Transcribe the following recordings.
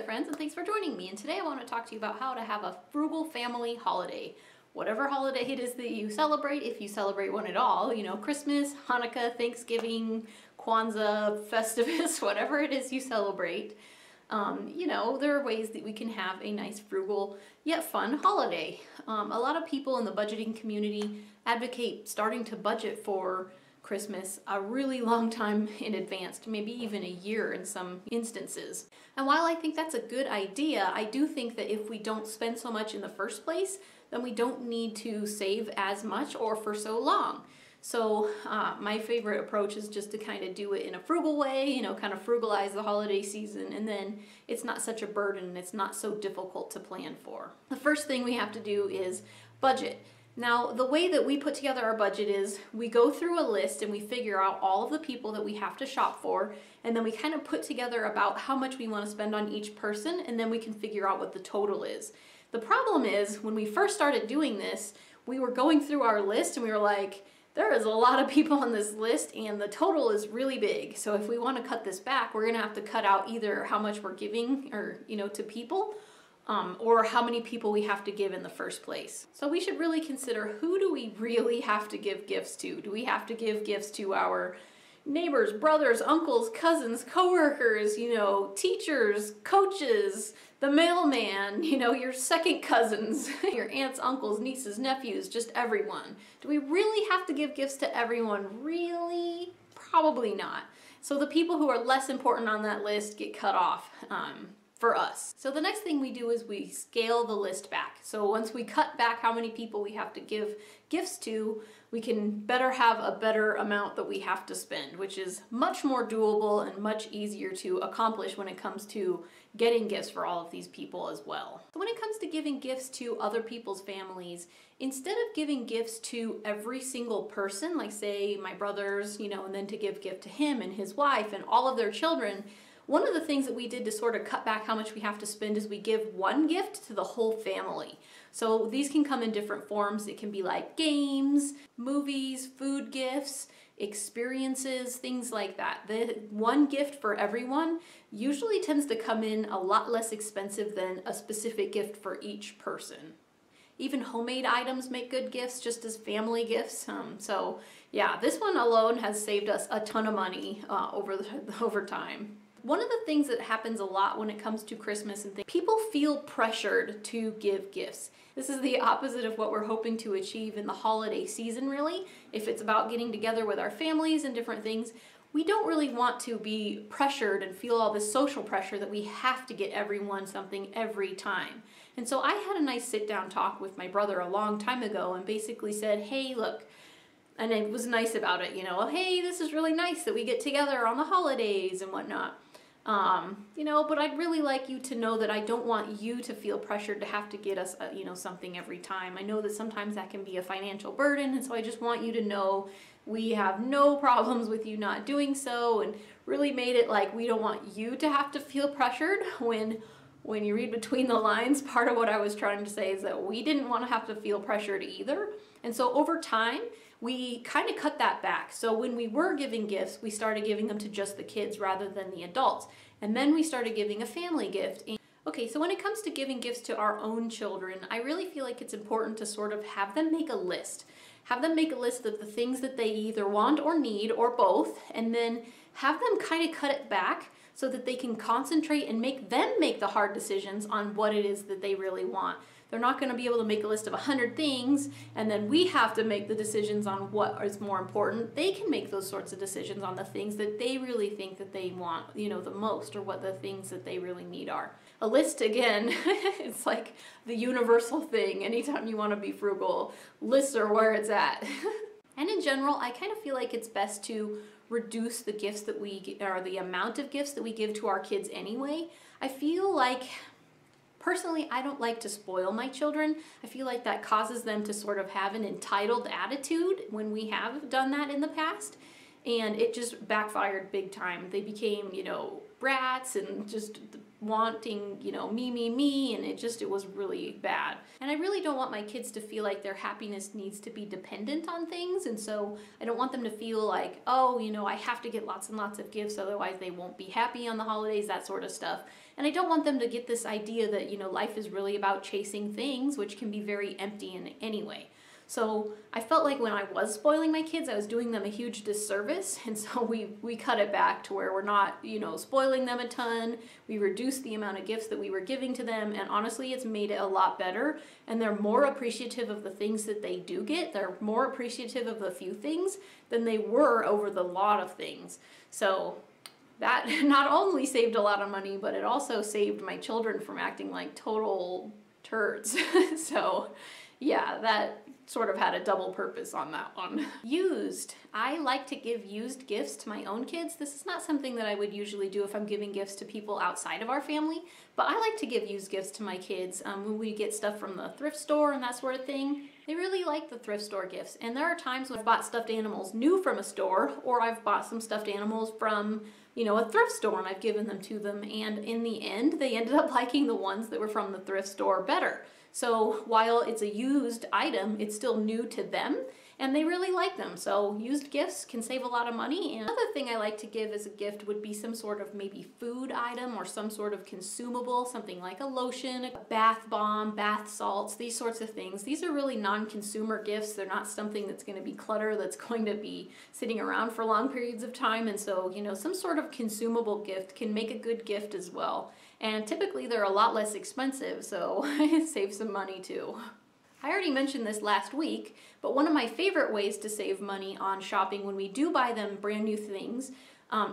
friends, and thanks for joining me. And today I want to talk to you about how to have a frugal family holiday. Whatever holiday it is that you celebrate, if you celebrate one at all, you know, Christmas, Hanukkah, Thanksgiving, Kwanzaa, Festivus, whatever it is you celebrate, you know, there are ways that we can have a nice, frugal, yet fun holiday. A lot of people in the budgeting community advocate starting to budget for Christmas a really long time in advance, maybe even a year in some instances. And while I think that's a good idea, I do think that if we don't spend so much in the first place, then we don't need to save as much or for so long. So my favorite approach is just to kind of do it in a frugal way, you know, kind of frugalize the holiday season, and then it's not such a burden and it's not so difficult to plan for. The first thing we have to do is budget. Now, the way that we put together our budget is we go through a list and we figure out all of the people that we have to shop for, and then we kind of put together about how much we want to spend on each person, and then we can figure out what the total is. The problem is, when we first started doing this, we were going through our list and we were like, there is a lot of people on this list and the total is really big. So if we want to cut this back, we're going to have to cut out either how much we're giving or, you know, to people, or how many people we have to give in the first place. So we should really consider, who do we really have to give gifts to? Do we have to give gifts to our neighbors, brothers, uncles, cousins, coworkers, you know, teachers, coaches, the mailman, you know, your second cousins, your aunts, uncles, nieces, nephews, just everyone? Do we really have to give gifts to everyone? Really? Probably not. So the people who are less important on that list get cut off. For us. So the next thing we do is we scale the list back. So once we cut back how many people we have to give gifts to, we can have a better amount that we have to spend, which is much more doable and much easier to accomplish when it comes to getting gifts for all of these people as well. So when it comes to giving gifts to other people's families, instead of giving gifts to every single person, like say my brothers, you know, and then to give gift to him and his wife and all of their children, one of the things that we did to sort of cut back how much we have to spend is we give one gift to the whole family. So these can come in different forms. It can be like games, movies, food gifts, experiences, things like that. The one gift for everyone usually tends to come in a lot less expensive than a specific gift for each person. Even homemade items make good gifts, just as family gifts. So yeah, this one alone has saved us a ton of money over time. One of the things that happens a lot when it comes to Christmas and things, people feel pressured to give gifts. This is the opposite of what we're hoping to achieve in the holiday season, really. If it's about getting together with our families and different things, we don't really want to be pressured and feel all this social pressure that we have to get everyone something every time. And so I had a nice sit-down talk with my brother a long time ago and basically said, hey, look, and it was nice about it, you know, hey, this is really nice that we get together on the holidays and whatnot. You know, but I'd really like you to know that I don't want you to feel pressured to have to get us, you know, something every time. I know that sometimes that can be a financial burden, and so I just want you to know we have no problems with you not doing so, and really made it like we don't want you to have to feel pressured. When you read between the lines, part of what I was trying to say is that we didn't want to have to feel pressured either. And so over time, we kind of cut that back. So when we were giving gifts, we started giving them to just the kids rather than the adults. And then we started giving a family gift. Okay, so when it comes to giving gifts to our own children, I really feel like it's important to sort of have them make a list. Have them make a list of the things that they either want or need, or both, and then have them kind of cut it back so that they can concentrate and make the hard decisions on what it is that they really want. They're not going to be able to make a list of 100 things and then we have to make the decisions on what is more important. They can make those sorts of decisions on the things that they really think that they want, you know, the most, or what the things that they really need are. A list, again, it's like the universal thing. Anytime you want to be frugal, lists are where it's at. And in general, I kind of feel like it's best to reduce the gifts that or the amount of gifts that we give to our kids anyway. I feel like, personally, I don't like to spoil my children. I feel like that causes them to sort of have an entitled attitude when we have done that in the past. And it just backfired big time. They became, you know, brats and just wanting, you know, me, and it was really bad. And I really don't want my kids to feel like their happiness needs to be dependent on things, and so I don't want them to feel like, oh, you know, I have to get lots and lots of gifts, otherwise they won't be happy on the holidays, that sort of stuff. And I don't want them to get this idea that, you know, life is really about chasing things, which can be very empty in any way. So I felt like when I was spoiling my kids, I was doing them a huge disservice, and so we cut it back to where we're not, you know, spoiling them a ton. We reduced the amount of gifts that we were giving to them, and honestly, it's made it a lot better, and they're more appreciative of the things that they do get. They're more appreciative of the few things than they were over the lot of things. So that not only saved a lot of money, but it also saved my children from acting like total turds. So yeah, that sort of had a double purpose on that one. Used. I like to give used gifts to my own kids. This is not something that I would usually do if I'm giving gifts to people outside of our family, but I like to give used gifts to my kids when we get stuff from the thrift store and that sort of thing. They really like the thrift store gifts, and there are times when I've bought stuffed animals new from a store, or I've bought some stuffed animals from, you know, a thrift store, and I've given them to them, and in the end, they ended up liking the ones that were from the thrift store better. So while it's a used item, it's still new to them, and they really like them. So used gifts can save a lot of money. And another thing I like to give as a gift would be some sort of maybe food item or some sort of consumable, something like a lotion, a bath bomb, bath salts, these sorts of things. These are really non-consumer gifts. They're not something that's going to be clutter, that's going to be sitting around for long periods of time. And so, you know, some sort of consumable gift can make a good gift as well. And typically they're a lot less expensive, so it saves some money too. I already mentioned this last week, but one of my favorite ways to save money on shopping when we do buy them brand new things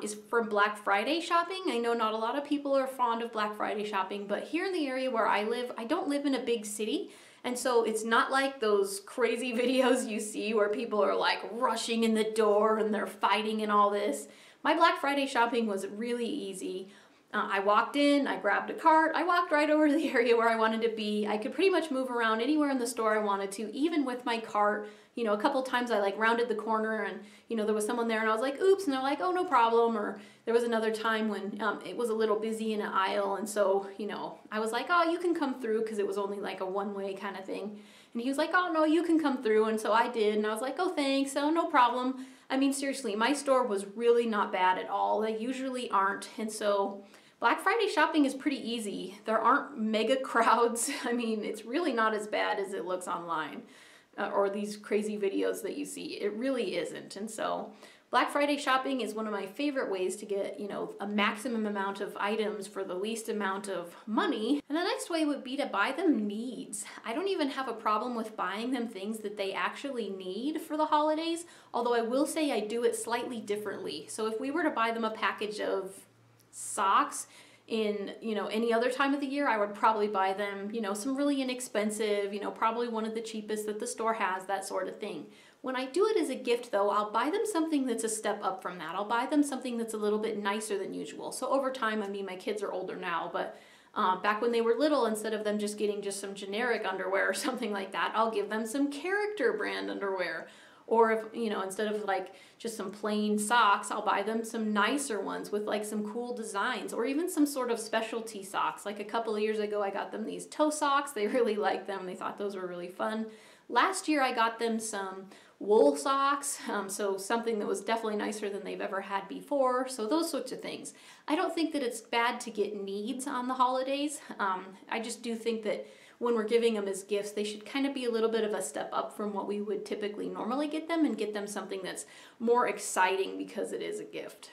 is for Black Friday shopping. I know not a lot of people are fond of Black Friday shopping, but here in the area where I live, I don't live in a big city, and so it's not like those crazy videos you see where people are like rushing in the door and they're fighting and all this. My Black Friday shopping was really easy. I walked in, I grabbed a cart, I walked right over to the area where I wanted to be. I could pretty much move around anywhere in the store I wanted to, even with my cart. You know, a couple times I like rounded the corner and, you know, there was someone there and I was like, oops, and they're like, oh, no problem. Or there was another time when it was a little busy in an aisle, and so, you know, I was like, oh, you can come through, because it was only like a one-way kind of thing. And he was like, oh, no, you can come through, and so I did, and I was like, oh, thanks, oh, no problem. I mean, seriously, my store was really not bad at all. They usually aren't, and so Black Friday shopping is pretty easy. There aren't mega crowds. I mean, it's really not as bad as it looks online or these crazy videos that you see. It really isn't. And so Black Friday shopping is one of my favorite ways to get, you know, a maximum amount of items for the least amount of money. And the next way would be to buy them needs. I don't even have a problem with buying them things that they actually need for the holidays, although I will say I do it slightly differently. So if we were to buy them a package of socks in, you know, any other time of the year, I would probably buy them, you know, some really inexpensive, you know, probably one of the cheapest that the store has, that sort of thing. When I do it as a gift though, I'll buy them something that's a step up from that. I'll buy them something that's a little bit nicer than usual. So over time, I mean, my kids are older now, but back when they were little, instead of them just getting just some generic underwear or something like that, I'll give them some character brand underwear. Or if, you know, instead of like just some plain socks, I'll buy them some nicer ones with like some cool designs, or even some sort of specialty socks. Like a couple of years ago, I got them these toe socks. They really liked them. They thought those were really fun. Last year, I got them some wool socks, so something that was definitely nicer than they've ever had before. So those sorts of things. I don't think that it's bad to get needs on the holidays. I just do think that when we're giving them as gifts, they should kind of be a little bit of a step up from what we would typically normally get them, and get them something that's more exciting because it is a gift.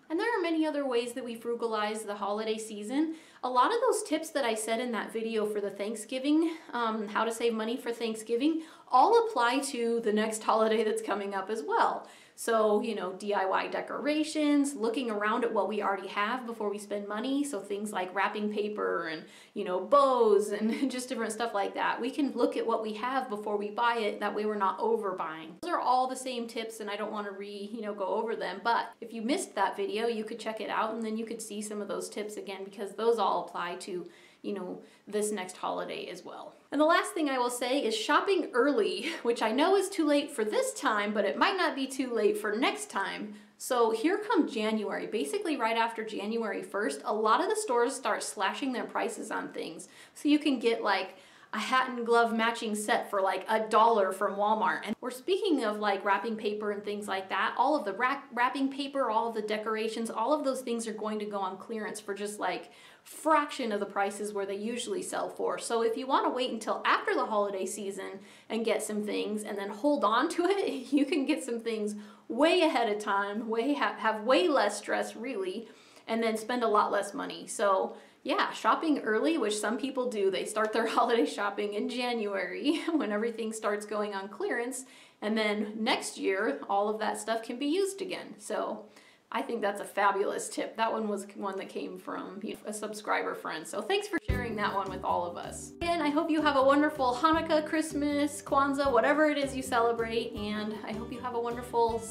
And there are many other ways that we frugalize the holiday season. A lot of those tips that I said in that video for the Thanksgiving, how to save money for Thanksgiving, all apply to the next holiday that's coming up as well. So, you know, DIY decorations, looking around at what we already have before we spend money. So things like wrapping paper and, you know, bows and just different stuff like that. We can look at what we have before we buy it. That way we're not overbuying. Those are all the same tips, and I don't want to go over them. But if you missed that video, you could check it out, and then you could see some of those tips again, because those all apply to, you know, this next holiday as well. And the last thing I will say is shopping early, which I know is too late for this time, but it might not be too late for next time. So here come January. Basically right after January 1st, a lot of the stores start slashing their prices on things. So you can get like a hat and glove matching set for like $1 from Walmart. And we're speaking of like wrapping paper and things like that. All of the wrapping paper, all of the decorations, all of those things are going to go on clearance for just like fraction of the prices where they usually sell for. So if you want to wait until after the holiday season and get some things and then hold on to it, you can get some things way ahead of time, have way less stress really, and then spend a lot less money. So yeah, shopping early, which some people do, they start their holiday shopping in January when everything starts going on clearance, and then next year all of that stuff can be used again. So I think that's a fabulous tip. That one was one that came from a subscriber friend. So thanks for sharing that one with all of us. And I hope you have a wonderful Hanukkah, Christmas, Kwanzaa, whatever it is you celebrate. And I hope you have a wonderful,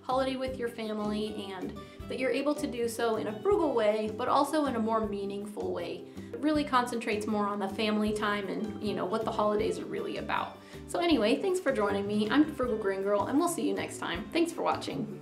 holiday with your family, and that you're able to do so in a frugal way, but also in a more meaningful way. It really concentrates more on the family time and what the holidays are really about. So anyway, thanks for joining me. I'm Frugal Green Girl, and we'll see you next time. Thanks for watching.